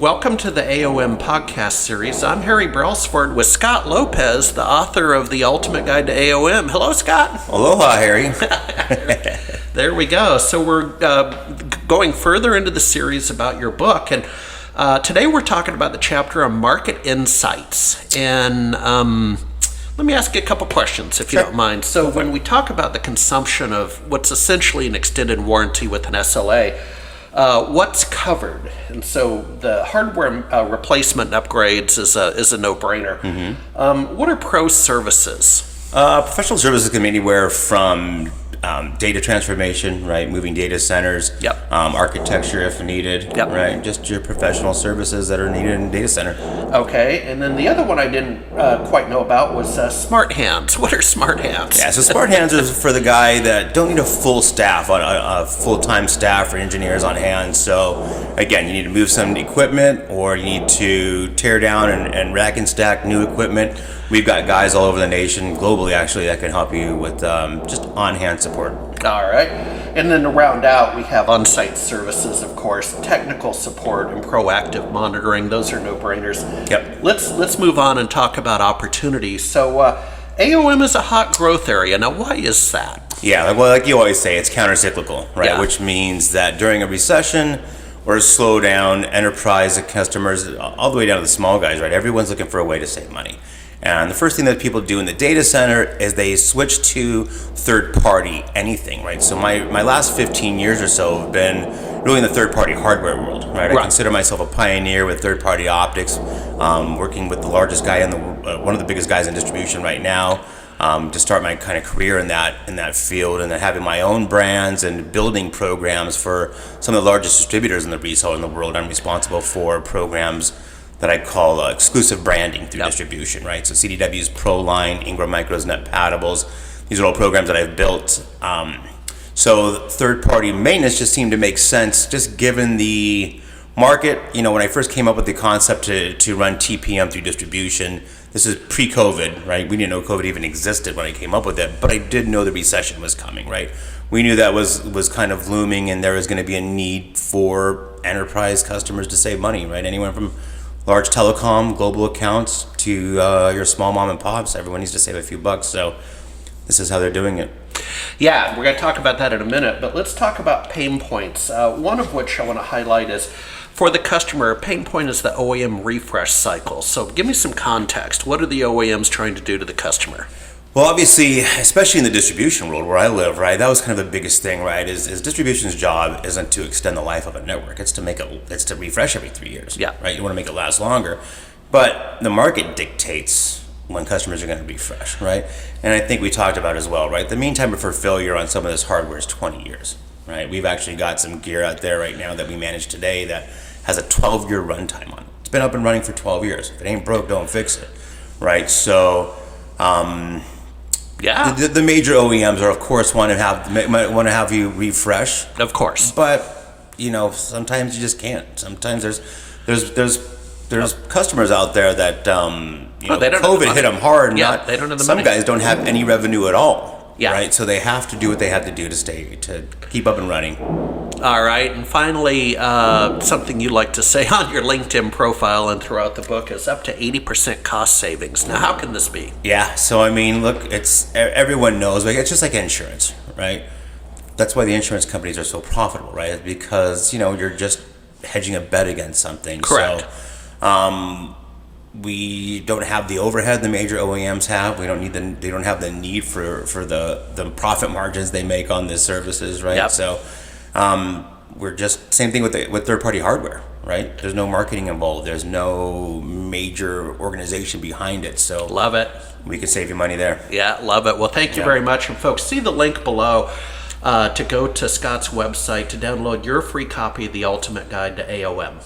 Welcome to the AOM podcast series. I'm Harry Brailsford with Scott Lopez, the author of The Ultimate Guide to AOM. Hello, Scott. Aloha, Harry. There we go. So we're going further into the series about your book, and today we're talking about the chapter on market insights. And let me ask you a couple questions, if you don't mind. So when we talk about the consumption of what's essentially an extended warranty with an SLA, what's covered? And so the hardware replacement and upgrades is a no-brainer. Mm-hmm. What are pro services? Professional services can be anywhere from data transformation, right? Moving data centers, architecture if needed, right? Just your professional services that are needed in a data center. Okay, and then the other one I didn't quite know about was smart hands. What are smart hands? Yeah, so smart hands is for the guy that don't need a full staff, a full-time staff or engineers on hand. So again, you need to move some equipment or you need to tear down and rack and stack new equipment. We've got guys all over the nation, globally actually, that can help you with just on-hand support. All right. And then to round out, we have on-site services, of course, technical support and proactive monitoring. Those are no-brainers. Yep. Let's move on and talk about opportunities. So AOM is a hot growth area. Now, why is that? Yeah, well, like you always say, it's counter-cyclical, right? Yeah. Which means that during a recession or a slowdown, enterprise customers, all the way down to the small guys, right? Everyone's looking for a way to save money. And the first thing that people do in the data center is they switch to third-party anything, right? So my last 15 years or so have been really in the third-party hardware world, right? I consider myself a pioneer with third-party optics, working with the largest guy one of the biggest guys in distribution right now, to start my kind of career in that field, and then having my own brands and building programs for some of the largest distributors in the resale in the world. I'm responsible for programs that I call exclusive branding through distribution, right? So CDW's ProLine, Ingram Micro's NetPadables, these are all programs that I've built. So third-party maintenance just seemed to make sense, just given the market. You know, when I first came up with the concept to run TPM through distribution, this is pre-COVID, right? We didn't know COVID even existed when I came up with it, but I did know the recession was coming, right? We knew that was kind of looming, and there was going to be a need for enterprise customers to save money, right? Anyone from large telecom, global accounts, to your small mom and pops. Everyone needs to save a few bucks, so this is how they're doing it. Yeah, we're going to talk about that in a minute, but let's talk about pain points. One of which I want to highlight is, for the customer, a pain point is the OEM refresh cycle. So give me some context. What are the OEMs trying to do to the customer? Well, obviously, especially in the distribution world where I live, right, that was kind of the biggest thing, right, is distribution's job isn't to extend the life of a network. It's to refresh every 3 years. Yeah. Right? You want to make it last longer. But the market dictates when customers are going to refresh, right? And I think we talked about as well, right, the mean time for failure on some of this hardware is 20 years, right? We've actually got some gear out there right now that we manage today that has a 12-year runtime on it. It's been up and running for 12 years. If it ain't broke, don't fix it, right? So, the major OEMs are, of course, want to have you refresh, of course, but you know, sometimes you just can't. Sometimes there's customers out there that COVID hit them hard. And they don't have the some money. guys don't have any revenue at all. Yeah. Right. So they have to do what they have to do to keep up and running. All right, and finally, something you like to say on your LinkedIn profile and throughout the book is up to 80% cost savings. Now, how can this be? Yeah, so I mean, look, everyone knows, like, it's just like insurance, right? That's why the insurance companies are so profitable, right? It's because, you know, you're just hedging a bet against something. Correct. So, we don't have the overhead the major OEMs have. They don't have the need for the profit margins they make on the services, right? Yep. So, we're just same thing with third-party hardware, right? There's no marketing involved. There's no major organization behind it. So love it. We can save you money there. Yeah, love it. Well, thank you very much. And folks, see the link below to go to Scott's website to download your free copy of The Ultimate Guide to AOM.